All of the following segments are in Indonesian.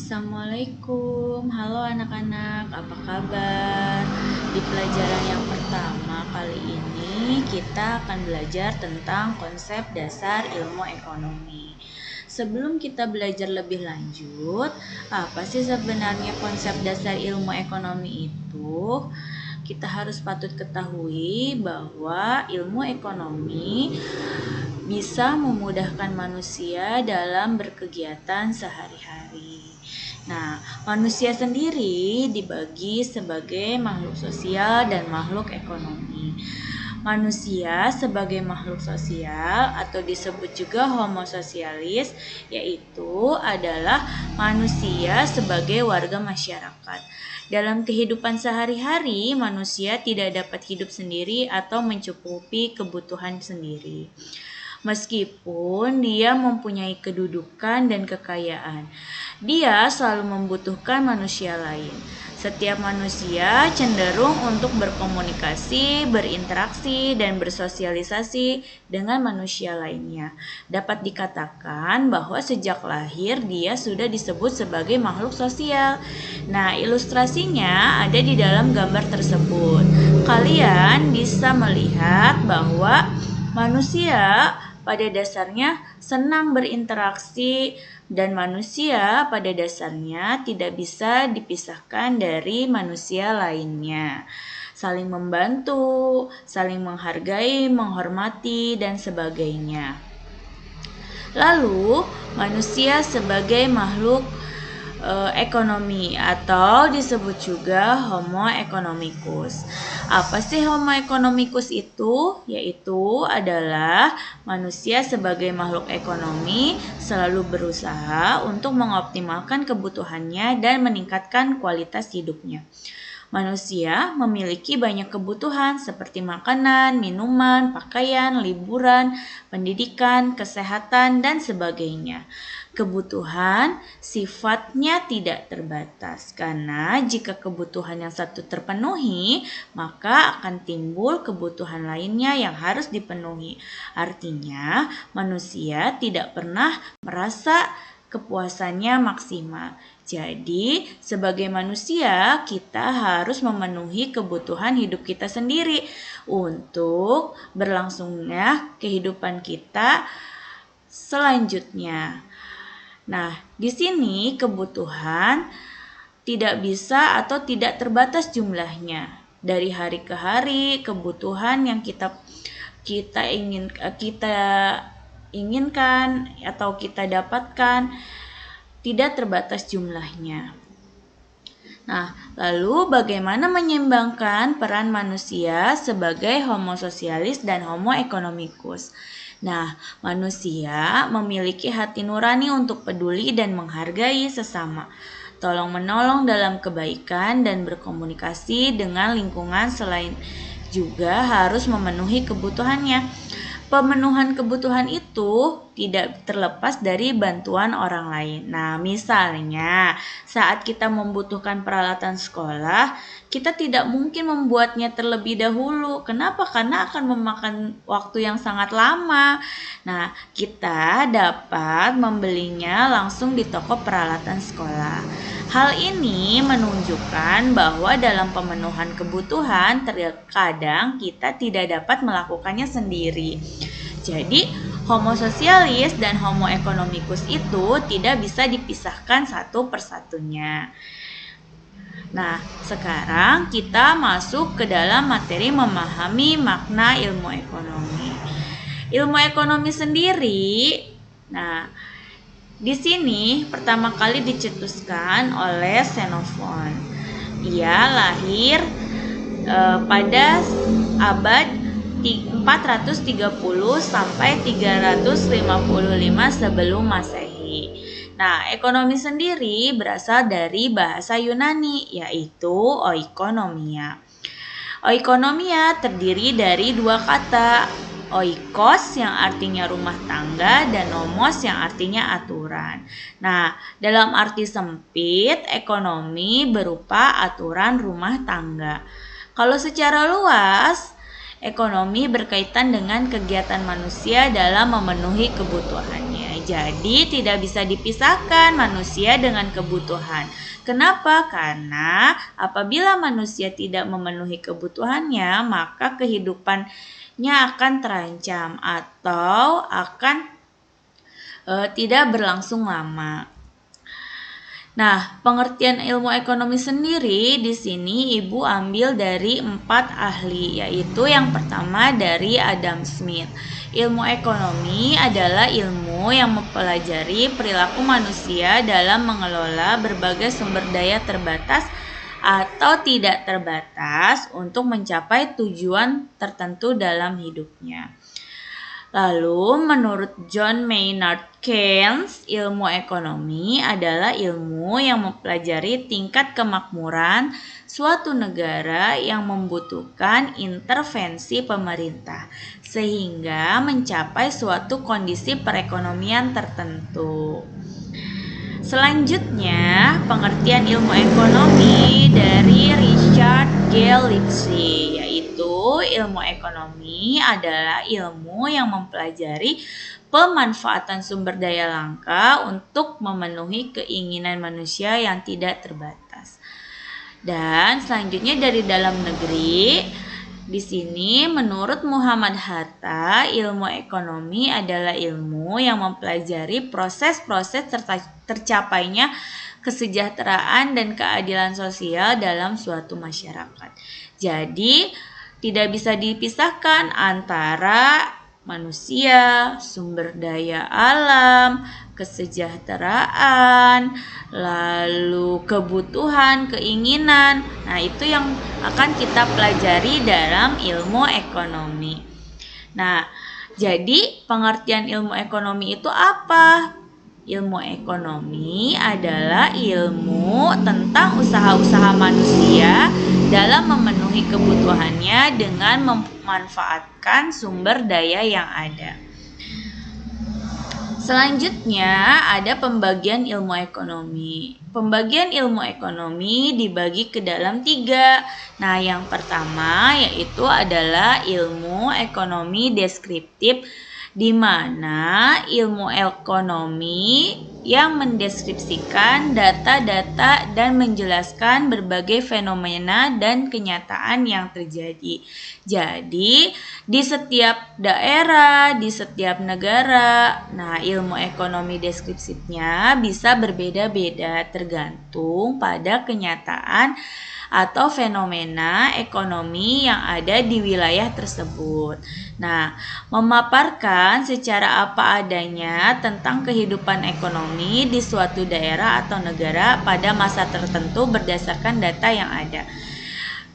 Assalamualaikum, halo anak-anak, apa kabar? Di pelajaran yang pertama kali ini kita akan belajar tentang konsep dasar ilmu ekonomi. Sebelum kita belajar lebih lanjut, apa sih sebenarnya konsep dasar ilmu ekonomi itu? Kita harus patut ketahui bahwa ilmu ekonomi bisa memudahkan manusia dalam berkegiatan sehari-hari. Nah, manusia sendiri dibagi sebagai makhluk sosial dan makhluk ekonomi. Manusia sebagai makhluk sosial atau disebut juga homo sosialis, yaitu adalah manusia sebagai warga masyarakat. Dalam kehidupan sehari-hari, manusia tidak dapat hidup sendiri atau mencukupi kebutuhan sendiri. Meskipun dia mempunyai kedudukan dan kekayaan, dia selalu membutuhkan manusia lain. Setiap manusia cenderung untuk berkomunikasi, berinteraksi, dan bersosialisasi dengan manusia lainnya. Dapat dikatakan bahwa sejak lahir dia sudah disebut sebagai makhluk sosial. Nah, ilustrasinya ada di dalam gambar tersebut. Kalian bisa melihat bahwa manusia pada dasarnya senang berinteraksi dan manusia pada dasarnya tidak bisa dipisahkan dari manusia lainnya. Saling membantu, saling menghargai, menghormati, dan sebagainya. Lalu, manusia sebagai makhluk ekonomi atau disebut juga Homo economicus. Apa sih Homo economicus itu? Yaitu adalah manusia sebagai makhluk ekonomi selalu berusaha untuk mengoptimalkan kebutuhannya dan meningkatkan kualitas hidupnya. Manusia memiliki banyak kebutuhan seperti makanan, minuman, pakaian, liburan, pendidikan, kesehatan, dan sebagainya. Kebutuhan sifatnya tidak terbatas karena jika kebutuhan yang satu terpenuhi, maka akan timbul kebutuhan lainnya yang harus dipenuhi. Artinya, manusia tidak pernah merasa kepuasannya maksimal. Jadi, sebagai manusia, kita harus memenuhi kebutuhan hidup kita sendiri untuk berlangsungnya kehidupan kita selanjutnya. Nah, di sini kebutuhan tidak bisa atau tidak terbatas jumlahnya. Dari hari ke hari, kebutuhan yang kita inginkan atau kita dapatkan tidak terbatas jumlahnya. Nah, lalu bagaimana menyeimbangkan peran manusia sebagai Homo sosialis dan Homo economicus? Nah, manusia memiliki hati nurani untuk peduli dan menghargai sesama, tolong-menolong dalam kebaikan dan berkomunikasi dengan lingkungan selain juga harus memenuhi kebutuhannya. Pemenuhan kebutuhan itu tidak terlepas dari bantuan orang lain. Nah, misalnya saat kita membutuhkan peralatan sekolah, kita tidak mungkin membuatnya terlebih dahulu. Kenapa? Karena akan memakan waktu yang sangat lama. Nah, kita dapat membelinya langsung di toko peralatan sekolah. Hal ini menunjukkan bahwa dalam pemenuhan kebutuhan terkadang kita tidak dapat melakukannya sendiri. Jadi, Homo sosialis dan Homo economicus itu tidak bisa dipisahkan satu persatunya. Nah, sekarang kita masuk ke dalam materi memahami makna ilmu ekonomi. Ilmu ekonomi sendiri, nah, di sini pertama kali dicetuskan oleh Xenophon. Ia lahir pada abad 430 sampai 355 sebelum Masehi. Nah, ekonomi sendiri berasal dari bahasa Yunani, yaitu oikonomia. Oikonomia terdiri dari dua kata, oikos yang artinya rumah tangga dan nomos yang artinya aturan. Nah, dalam arti sempit, ekonomi berupa aturan rumah tangga. Kalau secara luas, ekonomi berkaitan dengan kegiatan manusia dalam memenuhi kebutuhannya. Jadi tidak bisa dipisahkan manusia dengan kebutuhan. Kenapa? Karena apabila manusia tidak memenuhi kebutuhannya, maka kehidupannya akan terancam atau akan tidak berlangsung lama. Nah, pengertian ilmu ekonomi sendiri di sini Ibu ambil dari 4 ahli, yaitu yang pertama dari Adam Smith. Ilmu ekonomi adalah ilmu yang mempelajari perilaku manusia dalam mengelola berbagai sumber daya terbatas atau tidak terbatas untuk mencapai tujuan tertentu dalam hidupnya. Lalu, menurut John Maynard Keynes, ilmu ekonomi adalah ilmu yang mempelajari tingkat kemakmuran suatu negara yang membutuhkan intervensi pemerintah, sehingga mencapai suatu kondisi perekonomian tertentu. Selanjutnya, pengertian ilmu ekonomi dari Richard G. Lipsey, ilmu ekonomi adalah ilmu yang mempelajari pemanfaatan sumber daya langka untuk memenuhi keinginan manusia yang tidak terbatas. Dan selanjutnya dari dalam negeri, di sini menurut Muhammad Hatta, ilmu ekonomi adalah ilmu yang mempelajari proses-proses tercapainya kesejahteraan dan keadilan sosial dalam suatu masyarakat. Jadi, tidak bisa dipisahkan antara manusia, sumber daya alam, kesejahteraan, lalu kebutuhan, keinginan. Nah, itu yang akan kita pelajari dalam ilmu ekonomi. Nah, jadi pengertian ilmu ekonomi itu apa? Ilmu ekonomi adalah ilmu tentang usaha-usaha manusia dalam memenuhi kebutuhannya dengan memanfaatkan sumber daya yang ada. Selanjutnya ada pembagian ilmu ekonomi. Pembagian ilmu ekonomi dibagi ke dalam 3. Nah, yang pertama yaitu adalah ilmu ekonomi deskriptif, di mana ilmu ekonomi yang mendeskripsikan data-data dan menjelaskan berbagai fenomena dan kenyataan yang terjadi. Jadi, di setiap daerah, di setiap negara, nah ilmu ekonomi deskriptifnya bisa berbeda-beda tergantung pada kenyataan atau fenomena ekonomi yang ada di wilayah tersebut. Nah, memaparkan secara apa adanya tentang kehidupan ekonomi di suatu daerah atau negara pada masa tertentu berdasarkan data yang ada.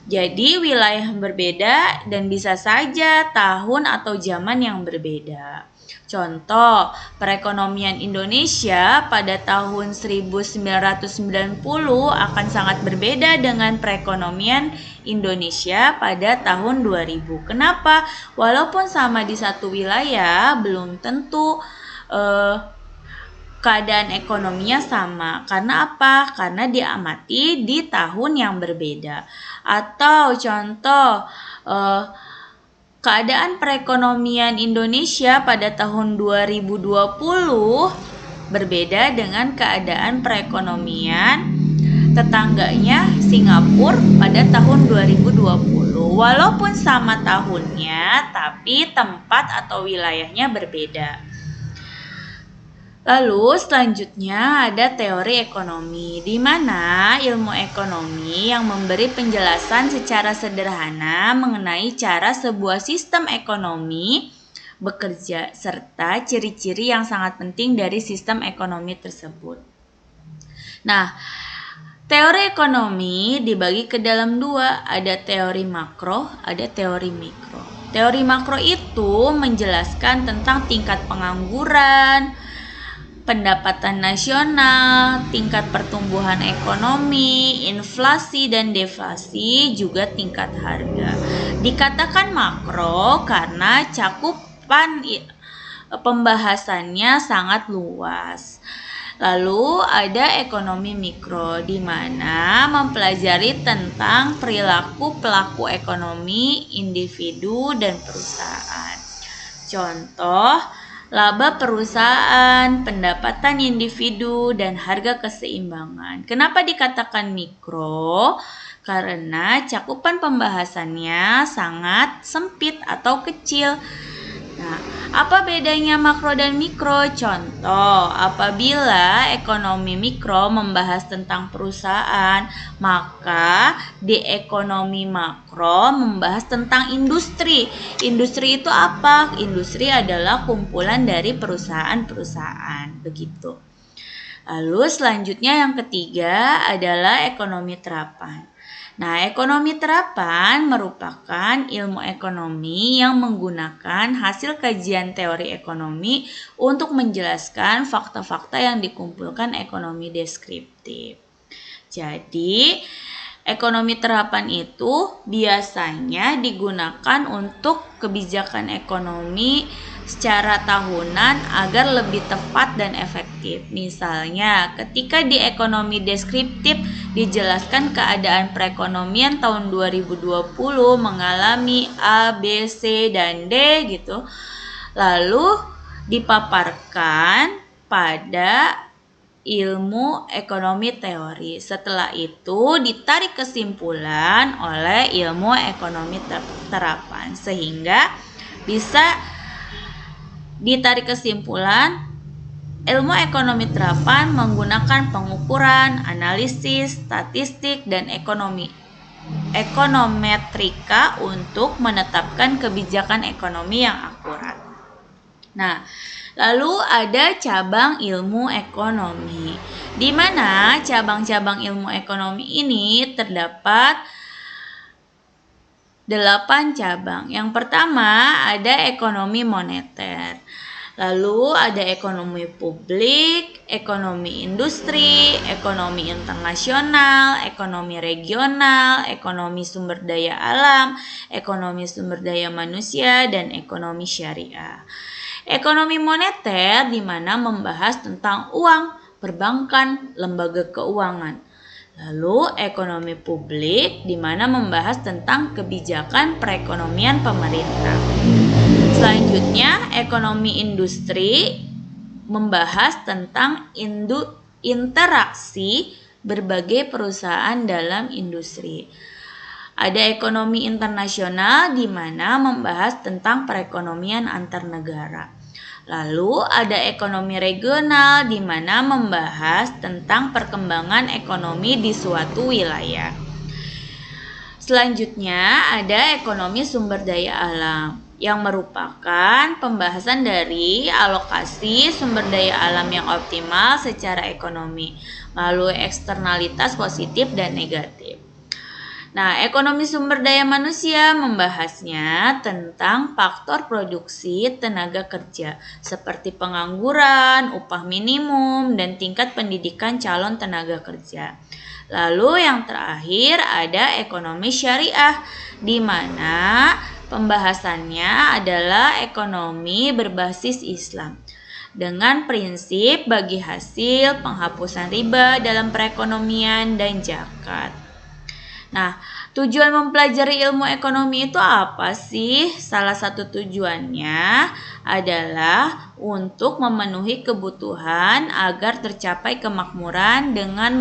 Jadi, wilayah berbeda dan bisa saja tahun atau zaman yang berbeda. Contoh, perekonomian Indonesia pada tahun 1990 akan sangat berbeda dengan perekonomian Indonesia pada tahun 2000. Kenapa? Walaupun sama di satu wilayah, belum tentu keadaan ekonominya sama. Karena apa? Karena diamati di tahun yang berbeda. Atau contoh, keadaan perekonomian Indonesia pada tahun 2020 berbeda dengan keadaan perekonomian tetangganya Singapura pada tahun 2020. Walaupun sama tahunnya, tapi tempat atau wilayahnya berbeda. Lalu selanjutnya ada teori ekonomi, di mana ilmu ekonomi yang memberi penjelasan secara sederhana mengenai cara sebuah sistem ekonomi bekerja serta ciri-ciri yang sangat penting dari sistem ekonomi tersebut. Nah, teori ekonomi dibagi ke dalam 2, ada teori makro, ada teori mikro. Teori makro itu menjelaskan tentang tingkat pengangguran, pendapatan nasional, tingkat pertumbuhan ekonomi, inflasi dan deflasi, juga tingkat harga. Dikatakan makro karena cakupan pembahasannya sangat luas. Lalu ada ekonomi mikro, di mana mempelajari tentang perilaku pelaku ekonomi, individu, dan perusahaan. Contoh, laba perusahaan, pendapatan individu, dan harga keseimbangan. Kenapa dikatakan mikro? Karena cakupan pembahasannya sangat sempit atau kecil. Nah, apa bedanya makro dan mikro? Contoh, apabila ekonomi mikro membahas tentang perusahaan, maka di ekonomi makro membahas tentang industri. Industri itu apa? Industri adalah kumpulan dari perusahaan-perusahaan, begitu. Lalu selanjutnya yang ketiga adalah ekonomi terapan. Nah, ekonomi terapan merupakan ilmu ekonomi yang menggunakan hasil kajian teori ekonomi untuk menjelaskan fakta-fakta yang dikumpulkan ekonomi deskriptif. Jadi, ekonomi terapan itu biasanya digunakan untuk kebijakan ekonomi secara tahunan agar lebih tepat dan efektif. Misalnya, ketika di ekonomi deskriptif dijelaskan keadaan perekonomian tahun 2020 mengalami A, B, C, dan D gitu. Lalu dipaparkan pada ilmu ekonomi teori. Setelah itu ditarik kesimpulan oleh ilmu ekonomi terapan sehingga bisa ditarik kesimpulan. Ilmu ekonomi terapan menggunakan pengukuran, analisis, statistik, dan ekonometrika untuk menetapkan kebijakan ekonomi yang akurat. Nah, lalu ada cabang ilmu ekonomi, di mana cabang-cabang ilmu ekonomi ini terdapat 8 cabang. Yang pertama ada ekonomi moneter. Lalu ada ekonomi publik, ekonomi industri, ekonomi internasional, ekonomi regional, ekonomi sumber daya alam, ekonomi sumber daya manusia, dan ekonomi syariah. Ekonomi moneter di mana membahas tentang uang, perbankan, lembaga keuangan. Lalu ekonomi publik di mana membahas tentang kebijakan perekonomian pemerintah. Selanjutnya, ekonomi industri membahas tentang interaksi berbagai perusahaan dalam industri. Ada ekonomi internasional di mana membahas tentang perekonomian antar negara. Lalu ada ekonomi regional di mana membahas tentang perkembangan ekonomi di suatu wilayah. Selanjutnya ada ekonomi sumber daya alam yang merupakan pembahasan dari alokasi sumber daya alam yang optimal secara ekonomi melalui eksternalitas positif dan negatif. Nah, ekonomi sumber daya manusia membahasnya tentang faktor produksi tenaga kerja seperti pengangguran, upah minimum, dan tingkat pendidikan calon tenaga kerja. Lalu yang terakhir ada ekonomi syariah, di mana pembahasannya adalah ekonomi berbasis Islam dengan prinsip bagi hasil, penghapusan riba dalam perekonomian, dan zakat. Nah, tujuan mempelajari ilmu ekonomi itu apa sih? Salah satu tujuannya adalah untuk memenuhi kebutuhan agar tercapai kemakmuran dengan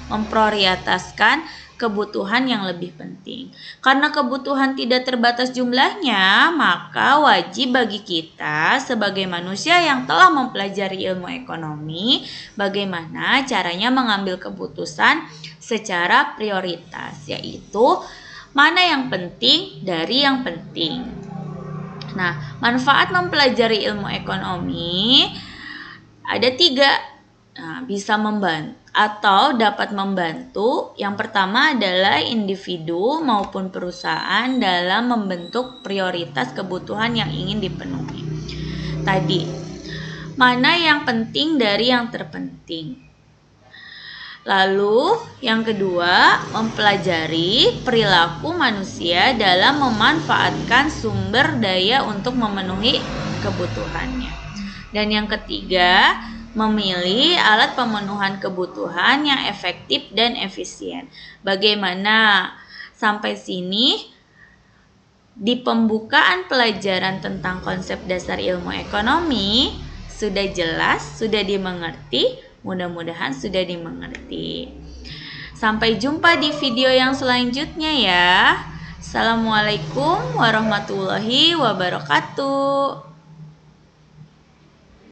memprioritaskan kebutuhan yang lebih penting. Karena kebutuhan tidak terbatas jumlahnya, maka wajib bagi kita sebagai manusia yang telah mempelajari ilmu ekonomi, bagaimana caranya mengambil keputusan secara prioritas, yaitu mana yang penting dari yang penting. Nah, manfaat mempelajari ilmu ekonomi ada 3. Nah, bisa membantu atau dapat membantu. Yang pertama adalah individu maupun perusahaan dalam membentuk prioritas kebutuhan yang ingin dipenuhi. Tadi, mana yang penting dari yang terpenting. Lalu yang kedua, mempelajari perilaku manusia dalam memanfaatkan sumber daya untuk memenuhi kebutuhannya. Dan yang ketiga, memilih alat pemenuhan kebutuhan yang efektif dan efisien. Bagaimana? Sampai sini di pembukaan pelajaran tentang konsep dasar ilmu ekonomi sudah jelas, sudah dimengerti, mudah-mudahan sudah dimengerti. Sampai jumpa di video yang selanjutnya ya. Assalamualaikum warahmatullahi wabarakatuh.